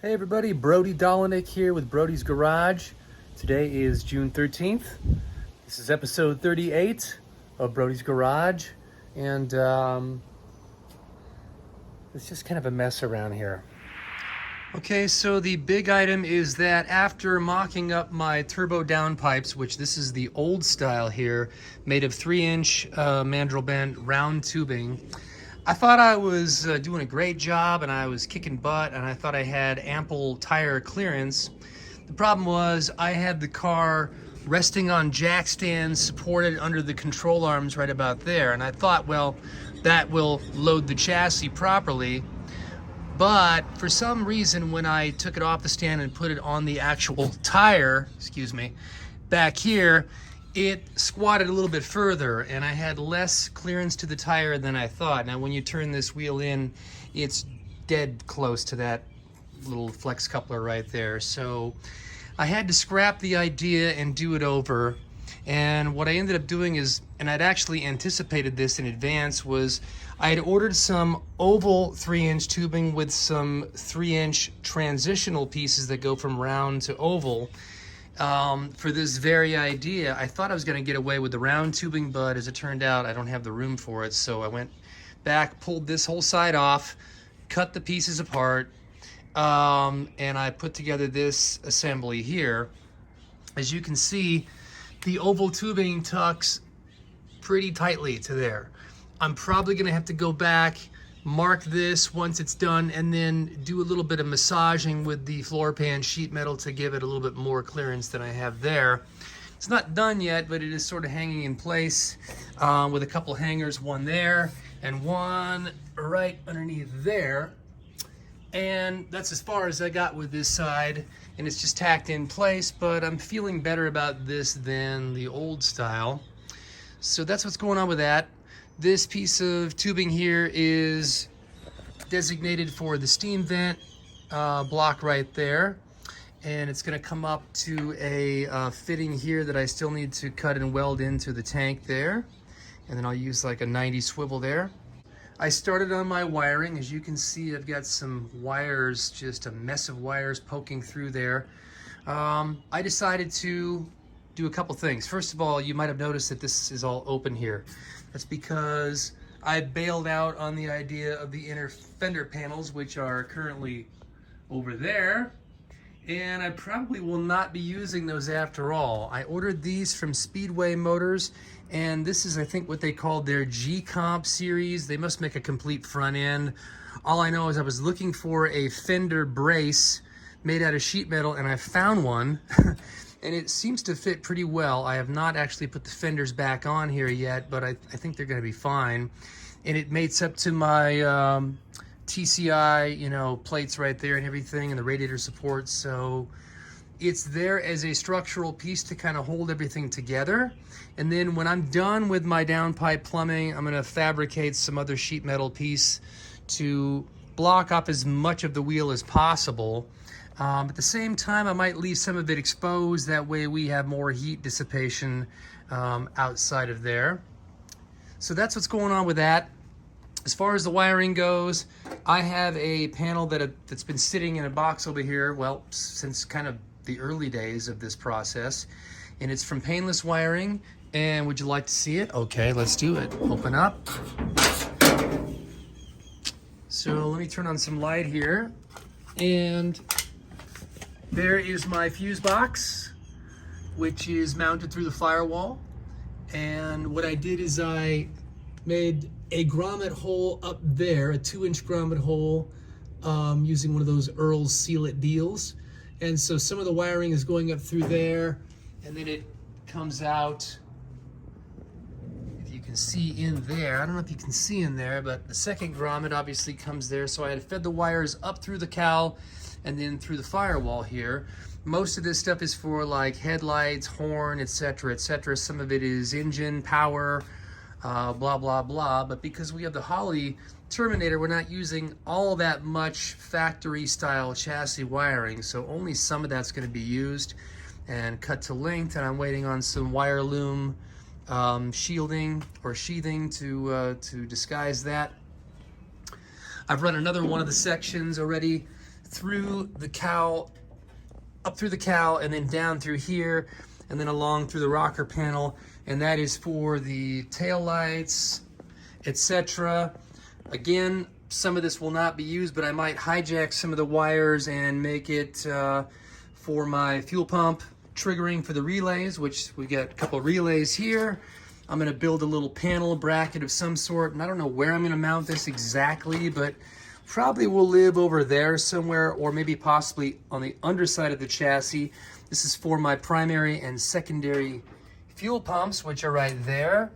Hey everybody, Brody here with Brody's Garage. Today is June 13th. This is episode 38 of Brody's Garage. And it's just kind of a mess around here. Okay, so the big item is that after mocking up my turbo downpipes, which this is the old style here, made of 3-inch mandrel bent round tubing, I thought I was doing a great job and I was kicking butt and I thought I had ample tire clearance. The problem was I had the car resting on jack stands supported under the control arms right about there, and I thought, well, that will load the chassis properly. But for some reason, when I took it off the stand and put it on the actual tire, back here, it squatted a little bit further and I had less clearance to the tire than I thought. Now when you turn this wheel in, it's dead close to that little flex coupler right there. So I had to scrap the idea and do it over. And what I ended up doing is, and I'd actually anticipated this in advance, was I had ordered some oval 3-inch tubing with some 3-inch transitional pieces that go from round to oval. For this very idea. I thought I was going to get away with the round tubing, but as it turned out, I don't have the room for it. So I went back, pulled this whole side off, cut the pieces apart, and I put together this assembly here. As you can see, the oval tubing tucks pretty tightly to there. I'm probably going to have to go back, mark this once it's done, and then do a little bit of massaging with the floor pan sheet metal to give it a little bit more clearance than I have there. It's not done yet, but it is sort of hanging in place with a couple hangers, one there and one right underneath there. And that's as far as I got with this side, and it's just tacked in place, but I'm feeling better about this than the old style. So that's what's going on with that. This piece of tubing here is designated for the steam vent block right there. And it's going to come up to a fitting here that I still need to cut and weld into the tank there. And then I'll use like a 90 swivel there. I started on my wiring. As you can see, I've got some wires, just a mess of wires poking through there. I decided to do a couple things. First of all, you might have noticed that this is all open here. That's because I bailed out on the idea of the inner fender panels, which are currently over there, and I probably will not be using those after all. I ordered these from Speedway Motors, and this is, I think, what they called their G-Comp series. They must make a complete front end. All I know is I was looking for a fender brace made out of sheet metal, and I found one. And it seems to fit pretty well. I have not actually put the fenders back on here yet, but I think they're gonna be fine. And it mates up to my TCI, plates right there and everything, and the radiator support. So it's there as a structural piece to kind of hold everything together. And then when I'm done with my downpipe plumbing, I'm gonna fabricate some other sheet metal piece to block up as much of the wheel as possible. At the same time, I might leave some of it exposed. That way we have more heat dissipation outside of there. So that's what's going on with that. As far as the wiring goes, I have a panel that's been sitting in a box over here, well, since kind of the early days of this process. And it's from Painless Wiring. And would you like to see it? Okay, let's do it. Open up. So let me turn on some light here. And there is my fuse box, which is mounted through the firewall. And what I did is I made a grommet hole up there, a 2-inch grommet hole, using one of those Earl's Seal It deals. And so some of the wiring is going up through there, and then it comes out, if you can see in there. I don't know if you can see in there, but the second grommet obviously comes there. So I had fed the wires up through the cowl and then through the firewall here. Most of this stuff is for like headlights, horn, etc., etc. Some of it is engine, power, blah, blah, blah. But because we have the Holley Terminator, we're not using all that much factory style chassis wiring. So only some of that's going to be used and cut to length. And I'm waiting on some wire loom shielding or sheathing to disguise that. I've run another one of the sections already through the cowl, up through the cowl, and then down through here, and then along through the rocker panel, and that is for the tail lights, etc. Again, some of this will not be used, but I might hijack some of the wires and make it for my fuel pump triggering for the relays, which we got a couple relays here. I'm gonna build a little panel bracket of some sort, and I don't know where I'm gonna mount this exactly, but probably will live over there somewhere, or maybe possibly on the underside of the chassis. This is for my primary and secondary fuel pumps, which are right there.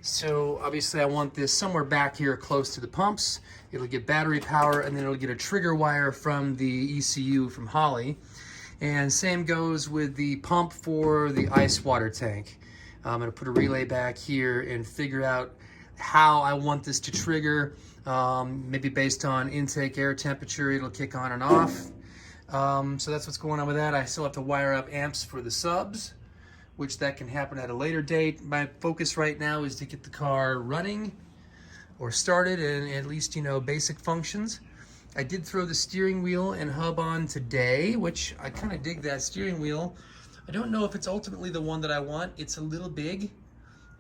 So obviously I want this somewhere back here close to the pumps. It'll get battery power, and then it'll get a trigger wire from the ECU from Holley. And same goes with the pump for the ice water tank. I'm gonna put a relay back here and figure out how I want this to trigger. Maybe based on intake air temperature, it'll kick on and off. So that's what's going on with that. I still have to wire up amps for the subs, which that can happen at a later date. My focus right now is to get the car running or started and at least, you know, basic functions. I did throw the steering wheel and hub on today, which I kind of dig that steering wheel. I don't know if it's ultimately the one that I want. It's a little big.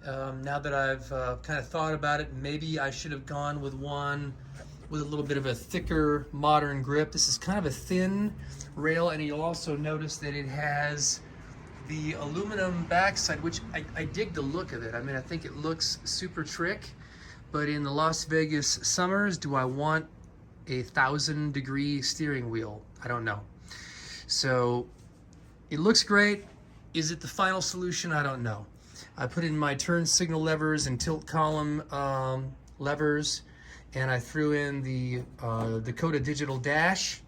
Now that I've kind of thought about it, maybe I should have gone with one with a little bit of a thicker modern grip. This is kind of a thin rail, and you'll also notice that it has the aluminum backside, which I dig the look of it. I mean, I think it looks super trick, but in the Las Vegas summers, do I want a 1,000-degree steering wheel? I don't know. So it looks great. Is it the final solution? I don't know. I put in my turn signal levers and tilt column levers, and I threw in the Dakota digital dash,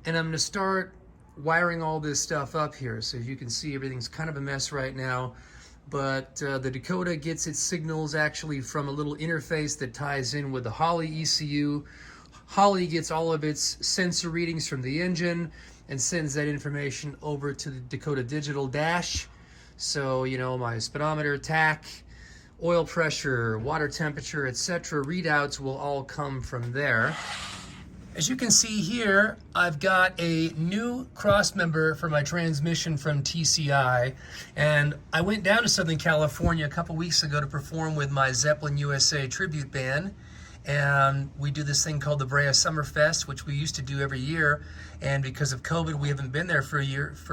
and I'm going to start wiring all this stuff up here. So you can see everything's kind of a mess right now, but the Dakota gets its signals actually from a little interface that ties in with the Holley ECU. Holley gets all of its sensor readings from the engine and sends that information over to the Dakota digital dash. So, you know, my speedometer, tach, oil pressure, water temperature, etc. readouts will all come from there. As you can see here, I've got a new cross member for my transmission from TCI, and I went down to Southern California a couple weeks ago to perform with my Zeppelin USA tribute band, and we do this thing called the Brea Summerfest, which we used to do every year, and because of COVID, we haven't been there for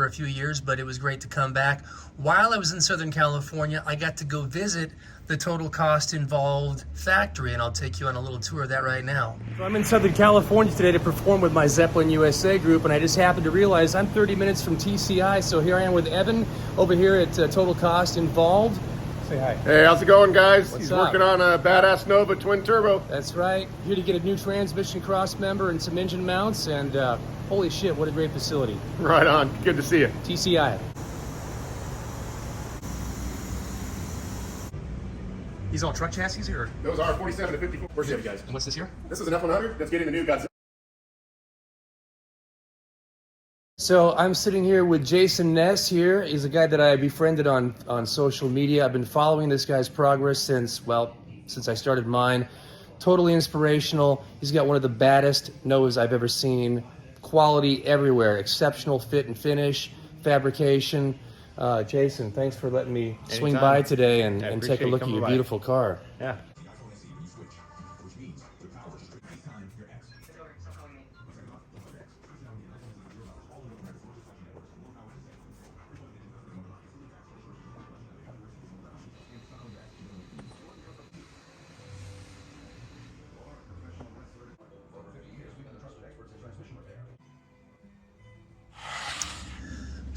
a few years, but it was great to come back. While I was in Southern California, I got to go visit the total cost involved factory, and I'll take you on a little tour of that right now. So I'm in Southern California today to perform with my Zeppelin USA group, and I just happened to realize I'm 30 minutes from TCI, so here I am with Evan over here at Total Cost Involved. Say hi. Hey, how's it going, guys? What's He's up? working on a badass Nova twin turbo. That's right. Here to get a new transmission cross member and some engine mounts, and holy shit, what a great facility. Right on. Good to see you. TCI. These all truck chassis here? Those are 47 to 54. Where's the other guys? And what's this here? This is an F100 that's getting the new Godzilla. So I'm sitting here with Jason Ness here. He's a guy that I befriended on social media. I've been following this guy's progress since I started mine. Totally inspirational. He's got one of the baddest Novas I've ever seen. Quality everywhere. Exceptional fit and finish, fabrication. Jason, thanks for letting me swing by today and take a look at your beautiful car. Yeah.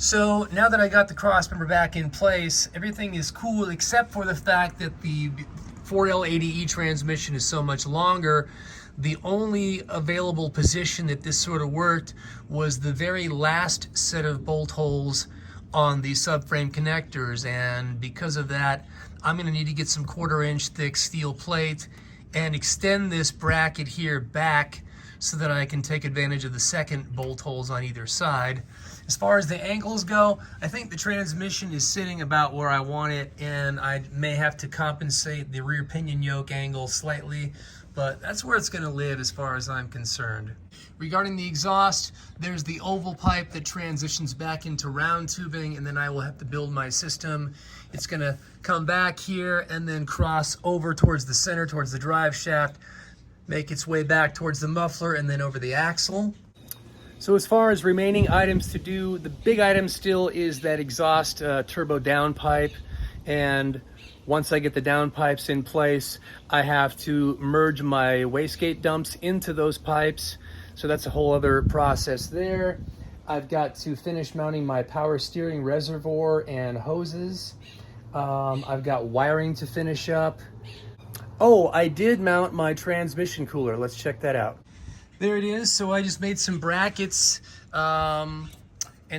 So now that I got the cross member back in place, everything is cool except for the fact that the 4L80E transmission is so much longer. The only available position that this sort of worked was the very last set of bolt holes on the subframe connectors, and because of that, I'm going to need to get some 1/4-inch thick steel plate and extend this bracket here back so that I can take advantage of the second bolt holes on either side. As far as the angles go, I think the transmission is sitting about where I want it, and I may have to compensate the rear pinion yoke angle slightly, but that's where it's gonna live as far as I'm concerned. Regarding the exhaust, there's the oval pipe that transitions back into round tubing, and then I will have to build my system. It's gonna come back here and then cross over towards the center, towards the drive shaft, make its way back towards the muffler and then over the axle. So as far as remaining items to do, the big item still is that exhaust turbo downpipe, and once I get the downpipes in place, I have to merge my wastegate dumps into those pipes. So that's a whole other process there. I've got to finish mounting my power steering reservoir and hoses. I've got wiring to finish up. Oh, I did mount my transmission cooler. Let's check that out. There it is. So I just made some brackets and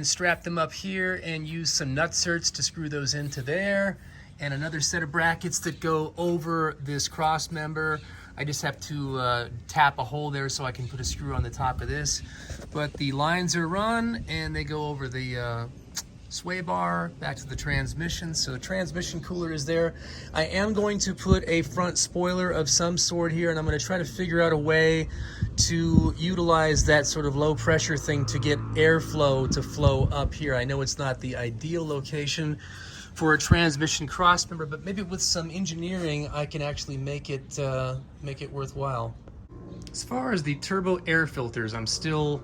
strapped them up here and used some nutserts to screw those into there. And another set of brackets that go over this cross member. I just have to tap a hole there so I can put a screw on the top of this. But the lines are run and they go over the sway bar back to the transmission. So the transmission cooler is there. I am going to put a front spoiler of some sort here, and I'm going to try to figure out a way to utilize that sort of low pressure thing to get airflow to flow up here. I know it's not the ideal location for a transmission crossmember, but maybe with some engineering I can actually make it worthwhile. As far as the turbo air filters, I'm still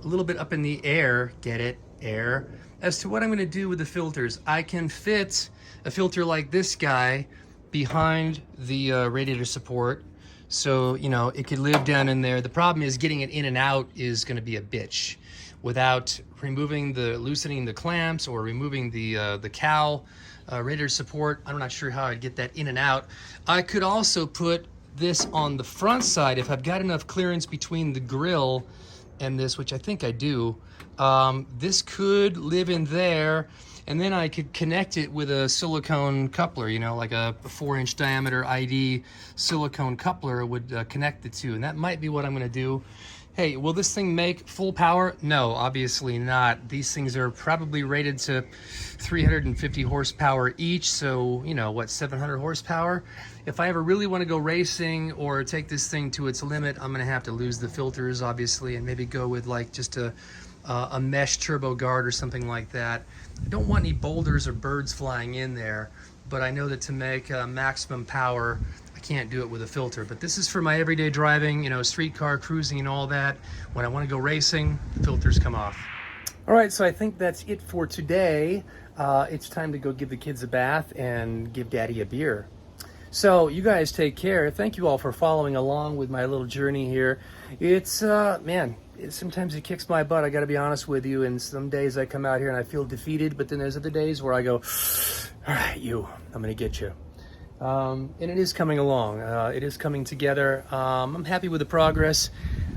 a little bit up in the air, get it, air, as to what I'm going to do with the filters. I can fit a filter like this guy behind the radiator support, so you know it could live down in there. The problem is getting it in and out is going to be a bitch without loosening the clamps or removing the cowl radiator support. I'm not sure how I'd get that in and out. I could also put this on the front side if I've got enough clearance between the grill and this, which I think I do. This could live in there, and then I could connect it with a silicone coupler, you know, like a 4-inch diameter ID silicone coupler would connect the two, and that might be what I'm gonna do. Hey, will this thing make full power? No, obviously not. These things are probably rated to 350 horsepower each, so, you know, what, 700 horsepower? If I ever really want to go racing or take this thing to its limit, I'm going to have to lose the filters, obviously, and maybe go with like just a mesh turbo guard or something like that. I don't want any boulders or birds flying in there, but I know that to make maximum power, I can't do it with a filter. But this is for my everyday driving, you know, street car cruising and all that. When I want to go racing, the filters come off. All right, so I think that's it for today. It's time to go give the kids a bath and give Daddy a beer. So you guys take care. Thank you all for following along with my little journey here. It's, man, sometimes it kicks my butt, I gotta be honest with you, and some days I come out here and I feel defeated, but then there's other days where I go, all right, I'm gonna get you. And it is coming along. It is coming together. I'm happy with the progress.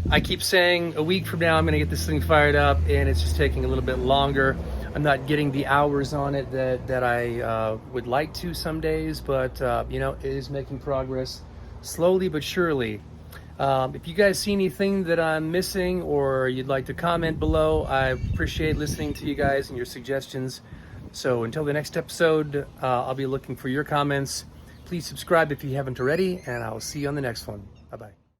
I keep saying a week from now I'm gonna get this thing fired up, and it's just taking a little bit longer. I'm not getting the hours on it that I would like to some days, but you know, it is making progress slowly but surely. If you guys see anything that I'm missing or you'd like to comment below, I appreciate listening to you guys and your suggestions. So until the next episode, I'll be looking for your comments. Please subscribe if you haven't already, and I'll see you on the next one. Bye-bye.